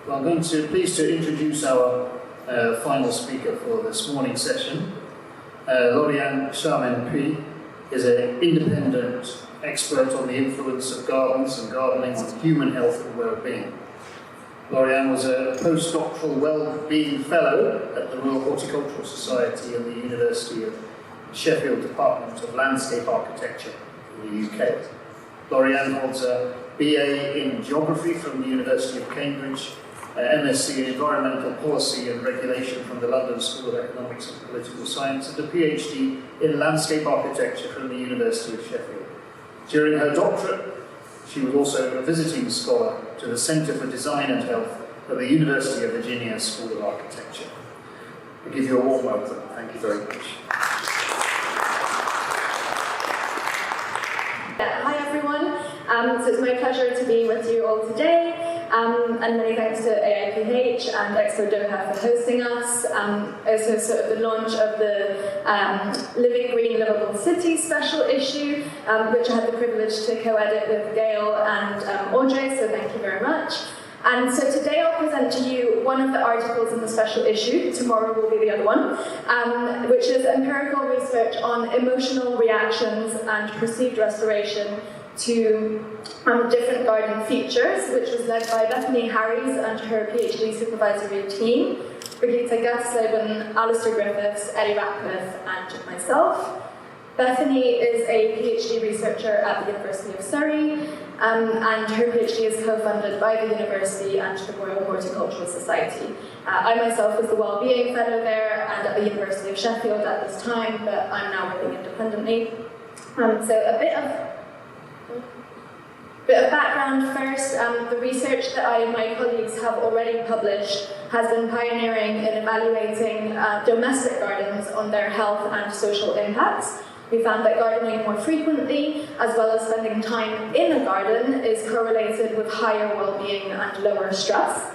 Well, I'm going to pleased to introduce our final speaker for this morning's session. Lauriane Chalmin-Pui is an independent expert on the influence of gardens and gardening on human health and well-being. Lauriane was a postdoctoral wellbeing fellow at the Royal Horticultural Society and the University of Sheffield Department of Landscape Architecture in the UK. Lauriane holds a BA in Geography from the University of Cambridge, MSc in Environmental Policy and Regulation from the London School of Economics and Political Science, and a PhD in Landscape Architecture from the University of Sheffield. During her doctorate, she was also a visiting scholar to the Centre for Design and Health at the University of Virginia School of Architecture. I give you a warm welcome. Thank you very much. Hi everyone, so it's my pleasure to be with you all today, and many thanks to AIPH and Expo Doha for hosting us. Also sort of the launch of the Living Green, Liveable Cities special issue, which I had the privilege to co-edit with Gail and Audrey, so thank you very much. And so today I'll present to you one of the articles in the special issue, tomorrow will be the other one, which is empirical research on emotional reactions and perceived restoration to different garden features, which was led by Bethany Harries and her PhD supervisory team, Brigitte Gasleben, Alistair Griffiths, Eddie Ratcliffe, and myself. Bethany is a PhD researcher at the University of Surrey, and her PhD is co-funded by the university and the Royal Horticultural Society. I myself was the Wellbeing Fellow there and at the University of Sheffield at this time, but I'm now working independently. So a bit of background first. The research that I and my colleagues have already published has been pioneering in evaluating domestic gardens on their health and social impacts. We found that gardening more frequently, as well as spending time in a garden, is correlated with higher well-being and lower stress.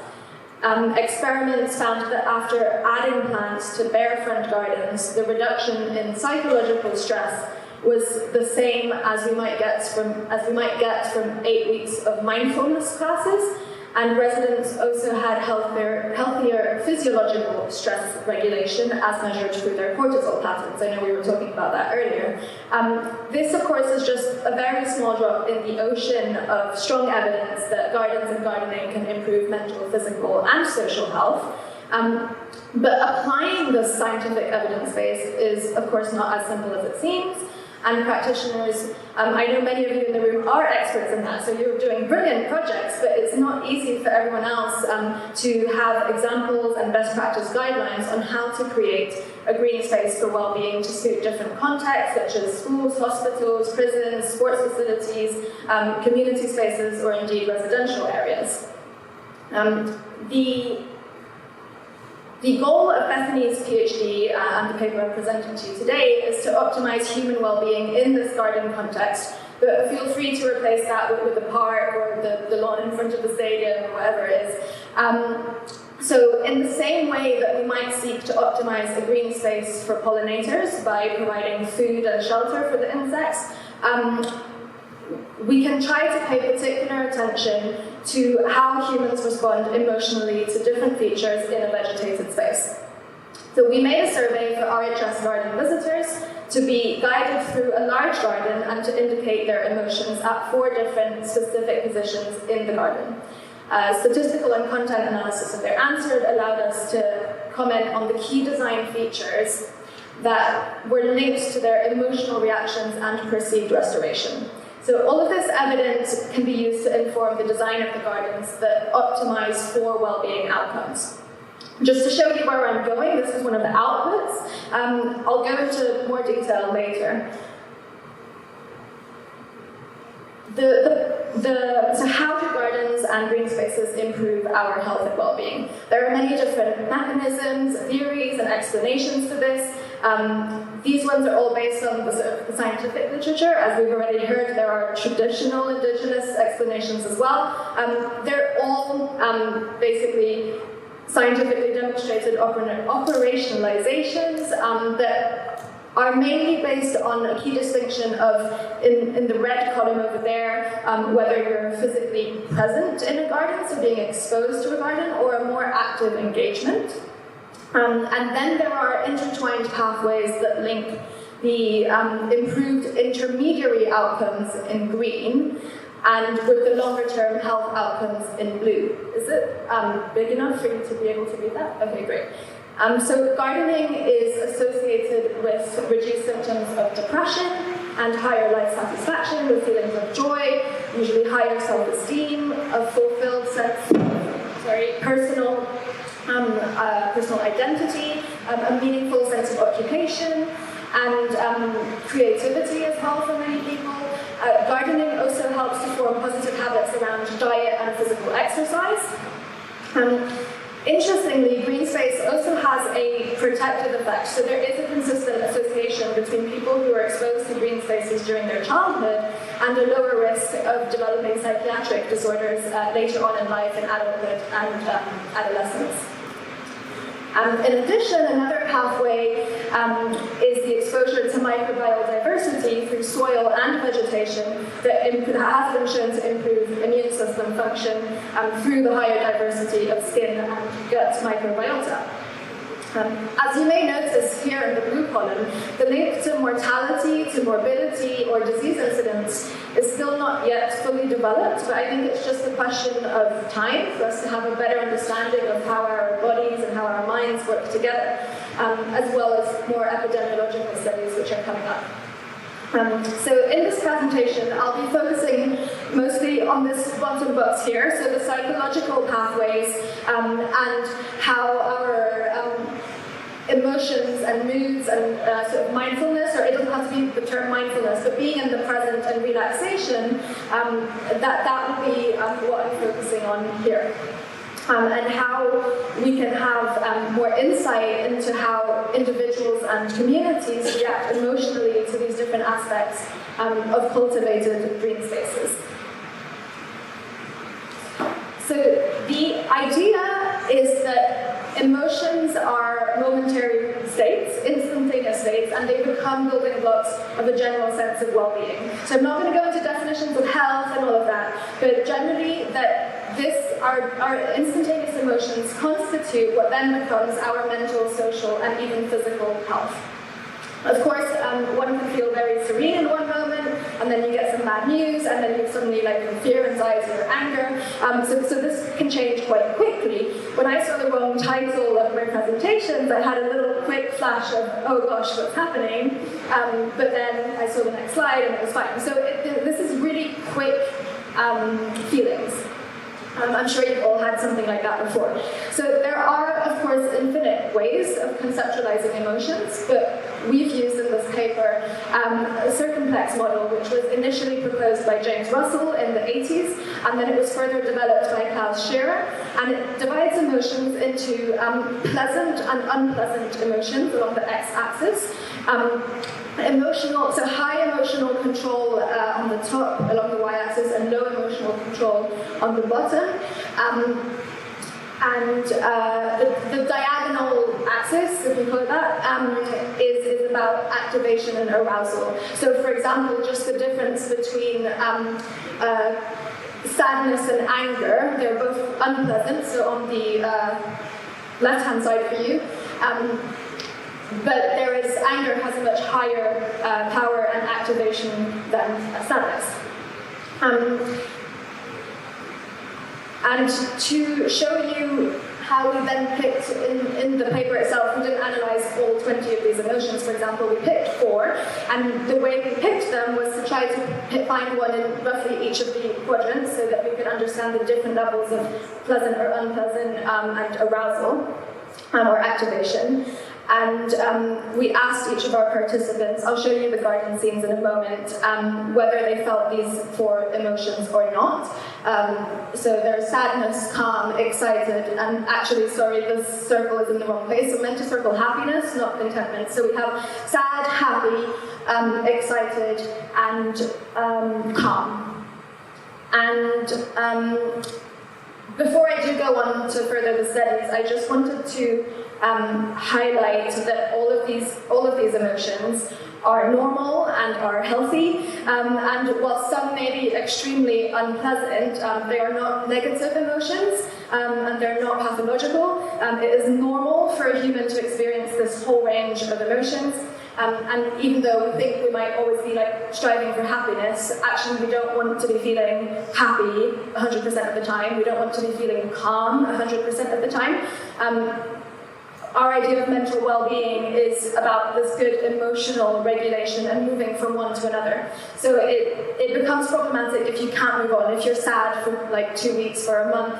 Experiments found that after adding plants to bare front gardens, the reduction in psychological stress was the same as we might get from 8 weeks of mindfulness classes, and residents also had healthier physiological stress regulation as measured through their cortisol patterns. I know we were talking about that earlier. This, of course, is just a very small drop in the ocean of strong evidence that gardens and gardening can improve mental, physical, and social health. But applying this scientific evidence base is, of course, not as simple as it seems. And practitioners, I know many of you in the room are experts in that, so you're doing brilliant projects, but it's not easy for everyone else to have examples and best practice guidelines on how to create a green space for well-being to suit different contexts, such as schools, hospitals, prisons, sports facilities, community spaces, or indeed residential areas. The goal of Bethany's PhD and the paper I'm presenting to you today is to optimize human well-being in this garden context, but feel free to replace that with the park or the lawn in front of the stadium or whatever it is. So in the same way that we might seek to optimize a green space for pollinators by providing food and shelter for the insects, we can try to pay particular attention to how humans respond emotionally to different features in a vegetated space. So we made a survey for RHS garden visitors to be guided through a large garden and to indicate their emotions at 4 different specific positions in the garden. Statistical and content analysis of their answers allowed us to comment on the key design features that were linked to their emotional reactions and perceived restoration. So all of this evidence can be used to inform the design of the gardens that optimize for well-being outcomes. Just to show you where I'm going, this is one of the outputs. I'll go into more detail later. So how do gardens and green spaces improve our health and well-being? There are many different mechanisms, theories, and explanations for this. These ones are all based on the scientific literature. As we've already heard, there are traditional indigenous explanations as well. They're all basically scientifically demonstrated operationalizations that are mainly based on a key distinction of, in the red column over there, whether you're physically present in a garden, so being exposed to a garden, or a more active engagement. And then there are intertwined pathways that link the improved intermediary outcomes in green, and with the longer-term health outcomes in blue. Is it big enough for you to be able to read that? Okay, great. So gardening is associated with reduced symptoms of depression and higher life satisfaction, with feelings of joy, usually higher self-esteem, a fulfilled sense of personal identity, a meaningful sense of occupation, and creativity as well for many people. Gardening also helps to form positive habits around diet and physical exercise. Interestingly, green space also has a protective effect. So there is a consistent association between people who are exposed to green spaces during their childhood and a lower risk of developing psychiatric disorders later on in life, in adulthood and adolescence. In addition, another pathway is the exposure to microbial diversity through soil and vegetation that has been shown to improve immune system function through the higher diversity of skin and gut microbiota. As you may notice here in the blue column, the link to mortality, to morbidity, or disease incidence is still not yet fully developed, but I think it's just a question of time for us to have a better understanding of how our bodies and how our minds work together, as well as more epidemiological studies which are coming up. So in this presentation, I'll be focusing mostly on this bottom box here, so the psychological pathways and how our emotions and moods and sort of mindfulness, or it doesn't have to be the term mindfulness, but being in the present and relaxation, that would be what I'm focusing on here. And how we can have more insight into how individuals and communities react emotionally to these different aspects of cultivated green spaces. So the idea is that emotions are momentary states, instantaneous states, and they become building blocks of a general sense of well-being. So I'm not going to go into definitions of health and all of that, but generally that our instantaneous emotions constitute what then becomes our mental, social, and even physical health. Of course, one can feel very serene in one moment, and then you get some bad news, and then you suddenly fear, anxiety, or anger. So this can change quite quickly. When I saw the wrong title of my presentations, I had a little quick flash of, oh gosh, what's happening? But then I saw the next slide, and it was fine. So this is really quick feelings. I'm sure you've all had something like that before. So there are, of course, infinite ways of conceptualizing emotions, but we've used in this paper a circumplex model, which was initially proposed by James Russell in the 80s, and then it was further developed by Klaus Scherer, and it divides emotions into pleasant and unpleasant emotions along the x-axis. So high emotional control on the top along the y-axis, and low emotional control on the bottom. The diagonal axis, if you call it that, is about activation and arousal. So, for example, just the difference between sadness and anger, they're both unpleasant, so on the left-hand side for you. But anger has a much higher power and activation than sadness. And to show you how we then picked, in the paper itself, we didn't analyze all 20 of these emotions. For example, we picked 4, and the way we picked them was to try to find one in roughly each of the quadrants so that we could understand the different levels of pleasant or unpleasant and arousal or activation. And we asked each of our participants, I'll show you the garden scenes in a moment, whether they felt these 4 emotions or not. So there's sadness, calm, excited, and actually, sorry, this circle is in the wrong place. So meant to circle happiness, not contentment. So we have sad, happy, excited, and calm. And before I do go go on to further the studies, I just wanted to highlight that all of these emotions are normal and are healthy, and while some may be extremely unpleasant, they are not negative emotions, and they're not pathological. It is normal for a human to experience this whole range of emotions. And even though we think we might always be like striving for happiness, actually we don't want to be feeling happy 100% of the time. We don't want to be feeling calm 100% of the time. Our idea of mental well-being is about this good emotional regulation and moving from one to another. So it becomes problematic if you can't move on. If you're sad for like 2 weeks, for a month,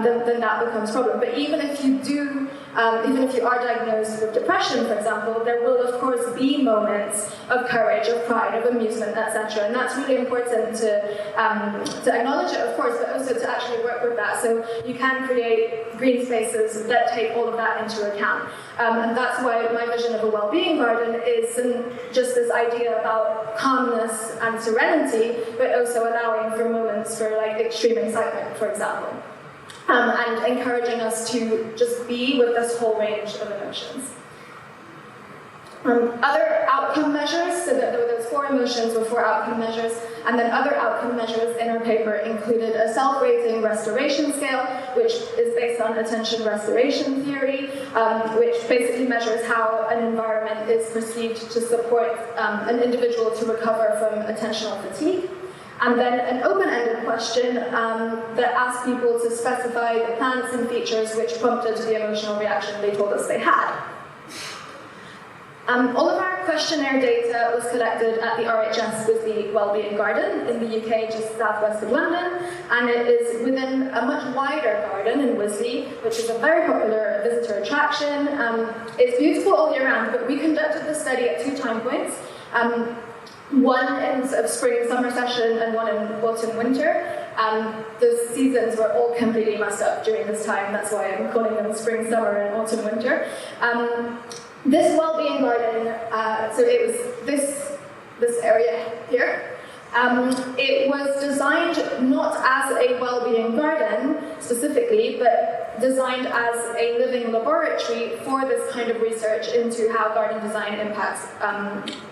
then that becomes a problem. But even if you are diagnosed with depression, for example, there will of course be moments of courage, of pride, of amusement, etc. And that's really important to acknowledge it, of course, but also to actually work with that. So you can create green spaces that take all of that into account. And that's why my vision of a well-being garden isn't just this idea about calmness and serenity, but also allowing for moments for like extreme excitement, for example. And encouraging us to just be with this whole range of emotions. Other outcome measures, so that there were those 4 emotions with 4 outcome measures, and then other outcome measures in our paper included a self-rating restoration scale, which is based on attention restoration theory, which basically measures how an environment is perceived to support an individual to recover from attentional fatigue. And then an open-ended question that asked people to specify the plants and features which prompted the emotional reaction they told us they had. All of our questionnaire data was collected at the RHS with the Wellbeing Garden in the UK, just southwest of London, and it is within a much wider garden in Wisley, which is a very popular visitor attraction. It's beautiful all year round, but we conducted the study at 2 time points. One in of spring-summer session and one in autumn-winter. The seasons were all completely messed up during this time, that's why I'm calling them spring-summer and autumn-winter. This well-being garden, so it was this area here. It was designed not as a well-being garden specifically, but designed as a living laboratory for this kind of research into how garden design impacts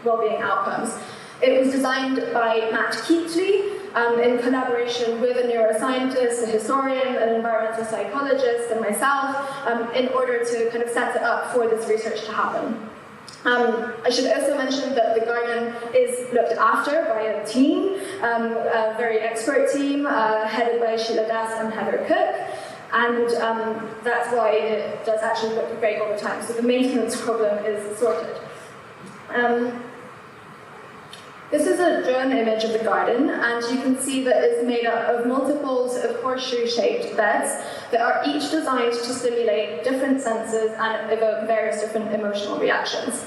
well-being outcomes. It was designed by Matt Keatley in collaboration with a neuroscientist, a historian, an environmental psychologist, and myself, in order to kind of set it up for this research to happen. I should also mention that the garden is looked after by a team, a very expert team, headed by Sheila Das and Heather Cook, and that's why it does actually look great all the time. So the maintenance problem is sorted. This is a drone image of the garden, and you can see that it's made up of multiples of horseshoe-shaped beds that are each designed to stimulate different senses and evoke various different emotional reactions.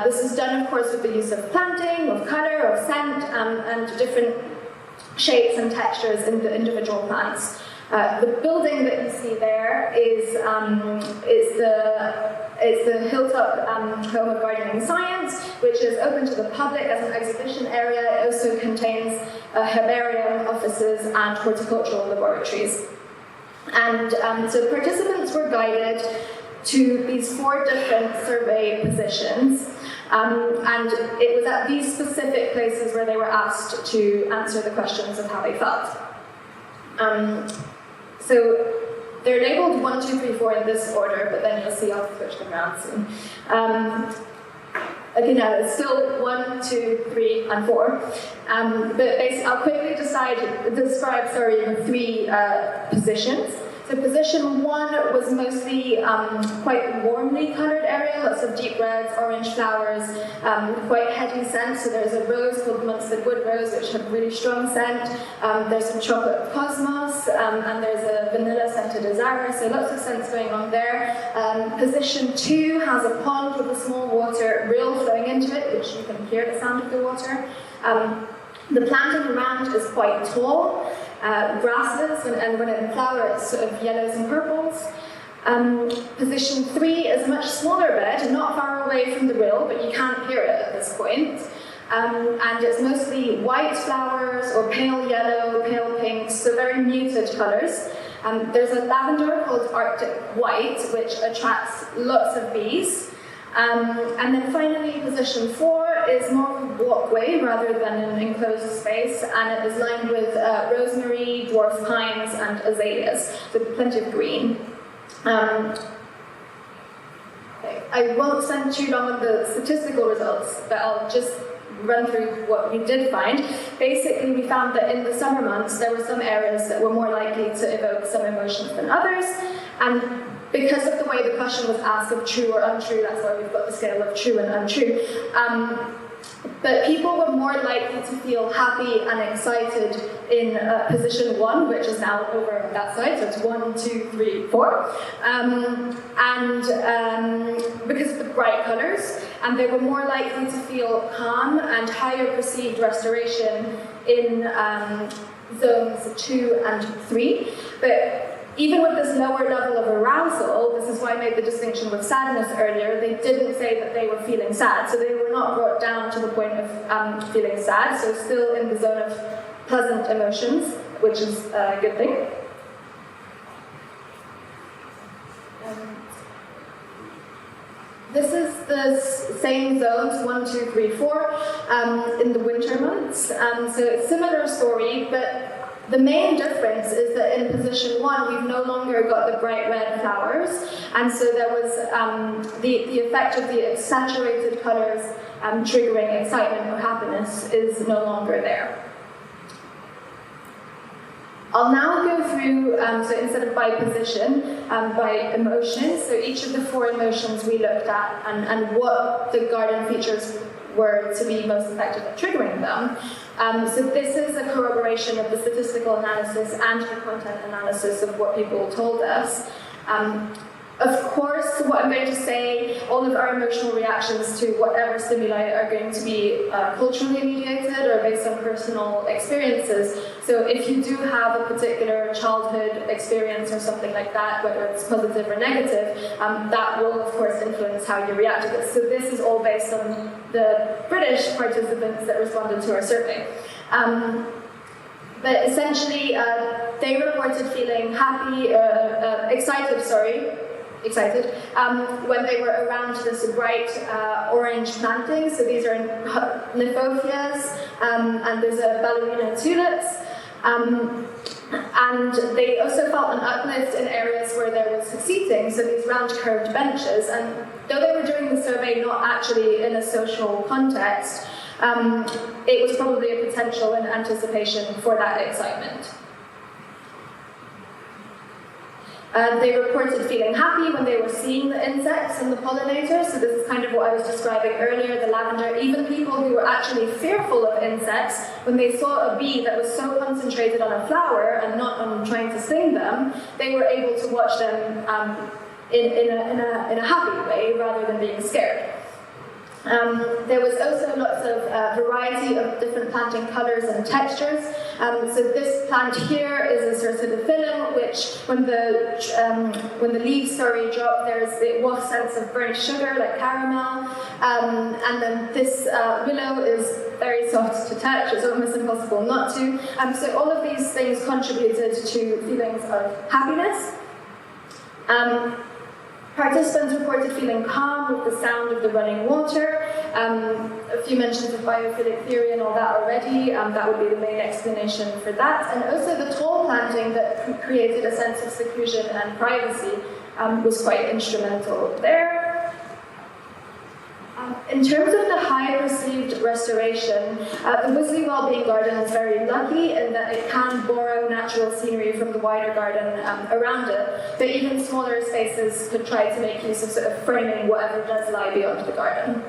This is done, of course, with the use of planting, of colour, of scent, and different shapes and textures in the individual plants. The building that you see there is the Hilltop Home of Gardening Science, which is open to the public as an exhibition area. It also contains herbarium, offices, and horticultural laboratories. And so participants were guided to these 4 different survey positions, and it was at these specific places where they were asked to answer the questions of how they felt. So they're labeled 1, 2, 3, 4 in this order, but then you'll see I'll switch them around soon. Okay, now it's still 1, 2, 3, and 4. But basically, I'll quickly describe the 3 positions. So position 1 was mostly quite warmly coloured area, lots of deep reds, orange flowers, quite heady scent. So there's a rose called Munstead Wood Rose, which had really strong scent. There's some chocolate cosmos, and there's a vanilla scented azara, so lots of scents going on there. Position 2 has a pond with a small water rill flowing into it, which you can hear the sound of the water. The planting around is quite tall. Grasses, and when in flower it's sort of yellows and purples. Position 3 is a much smaller bed, not far away from the rill, but you can't hear it at this point. And it's mostly white flowers or pale yellow, pale pink, so very muted colours. There's a lavender called Arctic White, which attracts lots of bees. And then finally, position 4 is more of a walkway rather than an enclosed space, and it is lined with rosemary, dwarf pines, and azaleas, so plenty of green. I won't spend too long on the statistical results, but I'll just run through what we did find. Basically, we found that in the summer months, there were some areas that were more likely to evoke some emotions than others, and because of the way the question was asked of true or untrue, that's why we've got the scale of true and untrue. But people were more likely to feel happy and excited in position 1, which is now over on that side, so it's 1, 2, 3, 4. Because of the bright colours, and they were more likely to feel calm and higher perceived restoration in zones 2 and 3. But even with this lower level of arousal, this is why I made the distinction with sadness earlier, they didn't say that they were feeling sad, so they were not brought down to the point of feeling sad, so still in the zone of pleasant emotions, which is a good thing. This is the same zones, 1, 2, 3, 4, in the winter months. So it's a similar story, but the main difference is that in position 1, we've no longer got the bright red flowers, and so there was the effect of the saturated colors triggering excitement or happiness is no longer there. I'll now go through, so instead of by position, by emotion, so each of the 4 emotions we looked at and what the garden features were to be most effective at triggering them. So this is a corroboration of the statistical analysis and the content analysis of what people told us. Of course, what I'm going to say, all of our emotional reactions to whatever stimuli are going to be culturally mediated or based on personal experiences. So if you do have a particular childhood experience or something like that, whether it's positive or negative, that will of course influence how you react to this. So this is all based on the British participants that responded to our survey. But essentially, they reported feeling happy, excited, when they were around this bright orange planting. So these are Lithothias, and there's a ballerina tulips. And they also felt an uplift in areas where there was seating, so these round curved benches. And though they were doing the survey not actually in a social context, it was probably a potential and anticipation for that excitement. They reported feeling happy when they were seeing the insects and the pollinators, so this is kind of what I was describing earlier, the lavender. Even people who were actually fearful of insects, when they saw a bee that was so concentrated on a flower and not on trying to sting them, they were able to watch them in a happy way rather than being scared. There was also lots of variety of different planting colours and textures. So this plant here is a cercidophyllum, which when the leaves drop, it wafts scents of burnt sugar like caramel. And then this willow is very soft to touch; it's almost impossible not to. So all of these things contributed to feelings of happiness. Participants reported feeling calm with the sound of the running water. A few mentions of biophilic theory and all that already. That would be the main explanation for that. And also the tall planting that created a sense of seclusion and privacy was quite instrumental there. In terms of the high perceived restoration, the Wisley Wellbeing Garden is very lucky in that it can borrow natural scenery from the wider garden around it, but even smaller spaces could try to make use of sort of framing whatever does lie beyond the garden.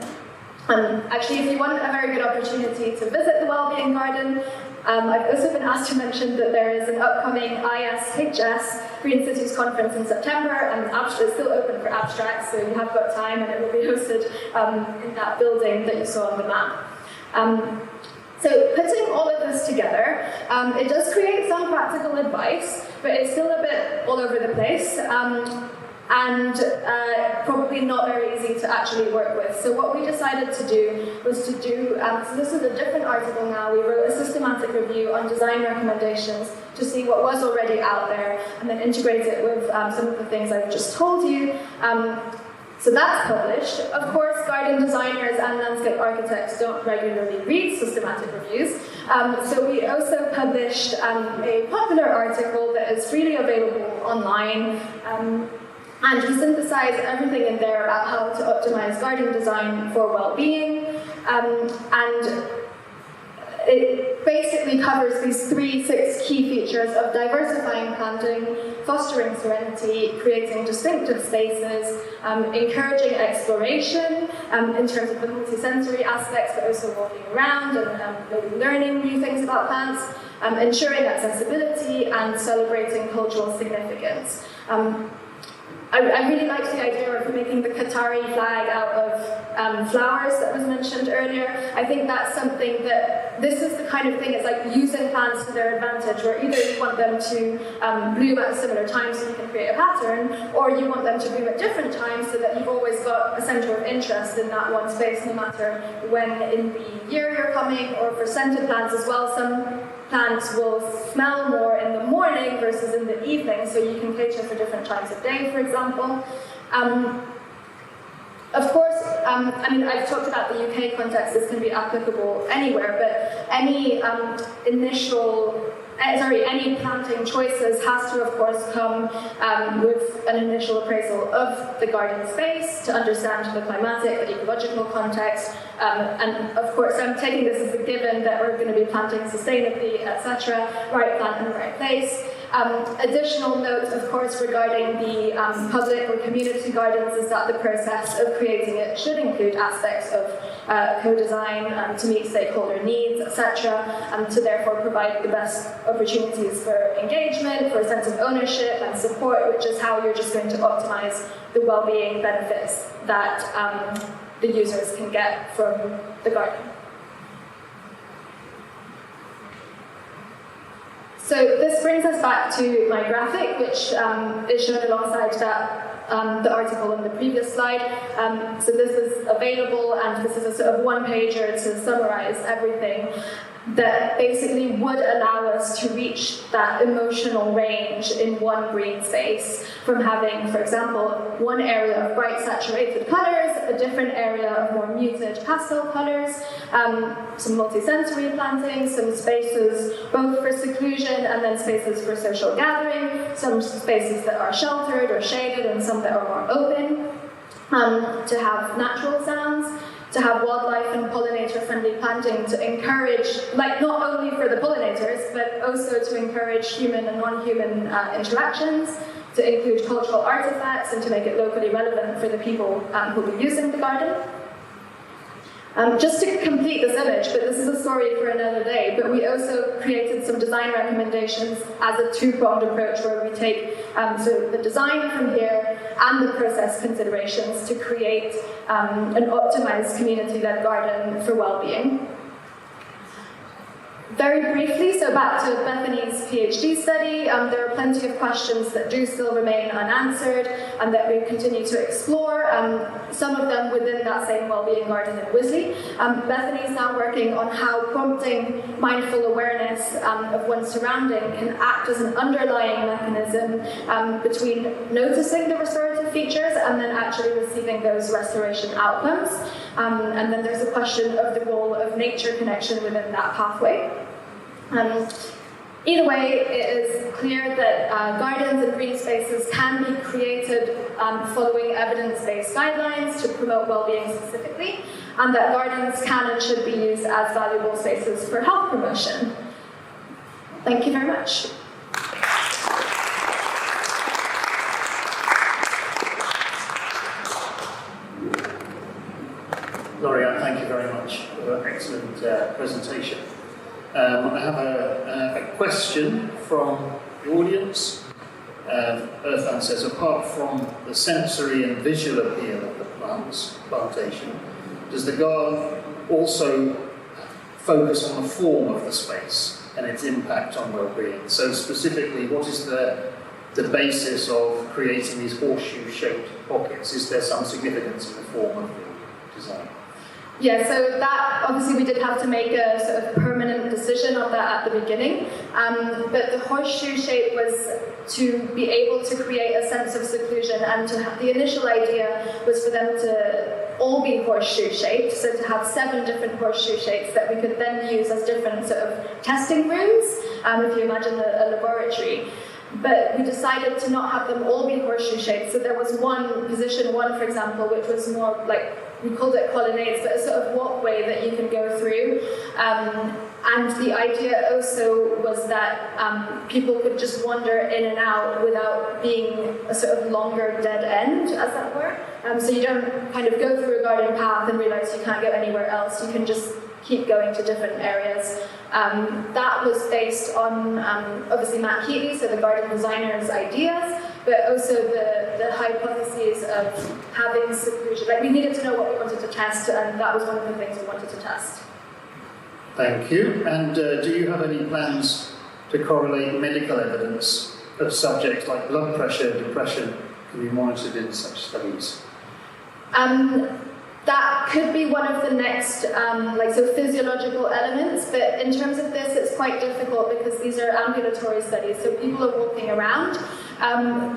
Actually, if you want a very good opportunity to visit the Wellbeing Garden, I've also been asked to mention that there is an upcoming ISHS Green Cities Conference in September, and it's still open for abstracts, so you have got time, and it will be hosted in that building that you saw on the map. So putting all of this together, it does create some practical advice, but it's still a bit all over the place. and probably not very easy to actually work with. So what we decided to do was to do, so this is a different article now, we wrote a systematic review on design recommendations to see what was already out there and then integrate it with some of the things I've just told you. So that's published. Of course, garden designers and landscape architects don't regularly read systematic reviews. So we also published a popular article that is freely available online. And we synthesize everything in there about how to optimize garden design for well-being. And it basically covers these 6 key features of diversifying planting, fostering serenity, creating distinctive spaces, encouraging exploration in terms of the multisensory aspects, but also walking around and maybe learning new things about plants, ensuring accessibility, and celebrating cultural significance. I really liked the idea of making the Qatari flag out of flowers that was mentioned earlier. I think that's something that, this is the kind of thing, it's like using plants to their advantage, where either you want them to bloom at a similar time so you can create a pattern, or you want them to bloom at different times so that you've always got a centre of interest in that one space, no matter when in the year you're coming. Or for scented plants as well, some plants will smell more in the morning versus in the evening, so you can cater for different times of day, for example. Of course, I mean, I've talked about the UK context, this can be applicable anywhere, but any any planting choices has to, of course, come with an initial appraisal of the garden space to understand the climatic, the ecological context, and of course, I'm taking this as a given that we're going to be planting sustainably, etc., right plant in the right place. Additional note, of course, regarding the public or community gardens is that the process of creating it should include aspects of co-design to meet stakeholder needs, etc., to therefore provide the best opportunities for engagement, for a sense of ownership and support, which is how you're just going to optimize the well-being benefits that the users can get from the garden. So this brings us back to my graphic, which is shown alongside that the article on the previous slide. So this is available, and this is a sort of one-pager to summarize everything that basically would allow us to reach that emotional range in one green space, from having, for example, one area of bright saturated colours, a different area of more muted pastel colours, some multisensory planting, some spaces both for seclusion and then spaces for social gathering, some spaces that are sheltered or shaded and some that are more open, to have natural sounds, to have wildlife and pollinator-friendly planting to encourage, like not only for the pollinators, but also to encourage human and non-human interactions, to include cultural artifacts and to make it locally relevant for the people who will be using the garden. Just to complete this image, but this is a story for another day, but we also created some design recommendations as a two-pronged approach where we take so the design from here and the process considerations to create an optimized community-led garden for well-being. Very briefly, so back to Bethany's PhD study, there are plenty of questions that do still remain unanswered and that we continue to explore, some of them within that same wellbeing garden in Wisley. Bethany is now working on how prompting mindful awareness of one's surrounding can act as an underlying mechanism between noticing the restorative features and then actually receiving those restoration outcomes. And then there's a question of the role of nature connection within that pathway. Either way, it is clear that gardens and green spaces can be created following evidence-based guidelines to promote well-being specifically, and that gardens can and should be used as valuable spaces for health promotion. Thank you very much. Lauriane, thank you very much for an excellent presentation. I have a question from the audience. Earthan says, apart from the sensory and visual appeal of the plantation, does the garden also focus on the form of the space and its impact on well-being? So specifically, what is the the basis of creating these horseshoe-shaped pockets? Is there some significance in the form of the design? Yeah, so that, obviously we did have to make a sort of permanent decision on that at the beginning, but the horseshoe shape was to be able to create a sense of seclusion, and to have, the initial idea was for them to all be horseshoe shaped, so to have 7 different horseshoe shapes that we could then use as different sort of testing rooms, if you imagine a laboratory. But we decided to not have them all be horseshoe shaped, so there was position one, for example, which was more like, we called it colonnades, but a sort of walkway that you can go through. And the idea also was that people could just wander in and out without being a sort of longer dead end, as that were. So you don't kind of go through a garden path and realize you can't go anywhere else. You can just keep going to different areas. That was based on, obviously, Matt Heatley, so the garden designer's ideas, but also the hypotheses of having seclusion. Like, we needed to know what we wanted to test, and that was one of the things we wanted to test. Thank you. And do you have any plans to correlate medical evidence of subjects like blood pressure and depression can be monitored in such studies? That could be one of the next, so physiological elements, but in terms of this, it's quite difficult because these are ambulatory studies, so people are walking around.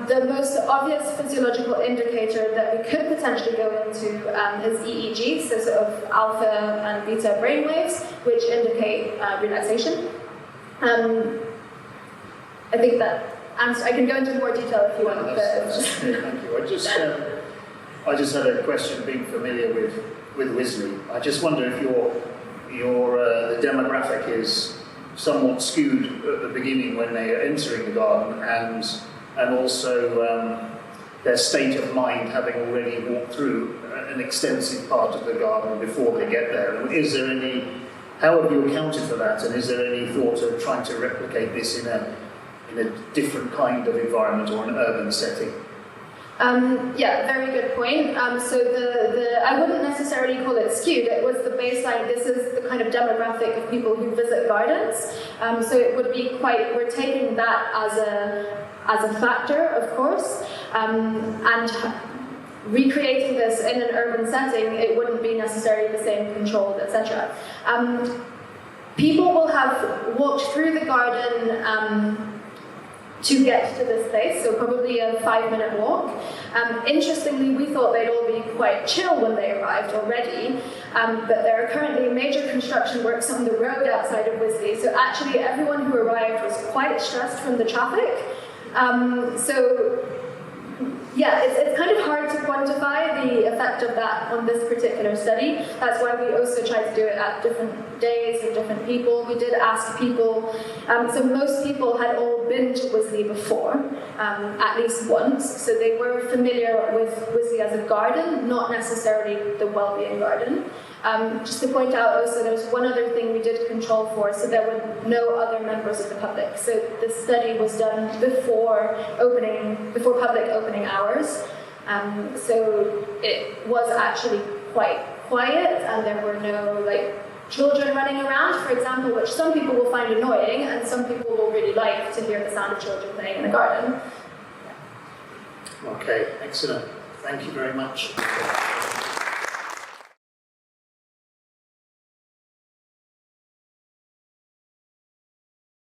The most obvious physiological indicator that we could potentially go into is EEG, so sort of alpha and beta brainwaves, which indicate relaxation. I think that I can go into more detail if you want. Thank you. I just had a question, being familiar with Wisley. I just wonder if the demographic is somewhat skewed at the beginning when they are entering the garden, and also their state of mind, having already walked through an extensive part of the garden before they get there. How have you accounted for that, and is there any thought of trying to replicate this in a different kind of environment or an urban setting? Yeah, very good point. So I wouldn't necessarily call it skewed. It was the baseline. This is the kind of demographic of people who visit gardens. So it would be we're taking that as a factor, of course, and recreating this in an urban setting, it wouldn't be necessarily the same controlled, etc. People will have walked through the garden to get to this place, so probably a 5-minute walk. Interestingly, we thought they'd all be quite chill when they arrived already, but there are currently major construction works on the road outside of Wisley, so actually everyone who arrived was quite stressed from the traffic. Yeah, it's kind of hard to quantify the effect of that on this particular study. That's why we also tried to do it at different days and different people. We did ask people, so most people had all been to Wisley before, at least once, so they were familiar with Wisley as a garden, not necessarily the wellbeing garden. Just to point out also, there was one other thing we did control for, so there were no other members of the public. So the study was done before public opening hours. So it was actually quite quiet, and there were no children running around, for example, which some people will find annoying, and some people will really like to hear the sound of children playing in the garden. Okay, excellent. Thank you very much.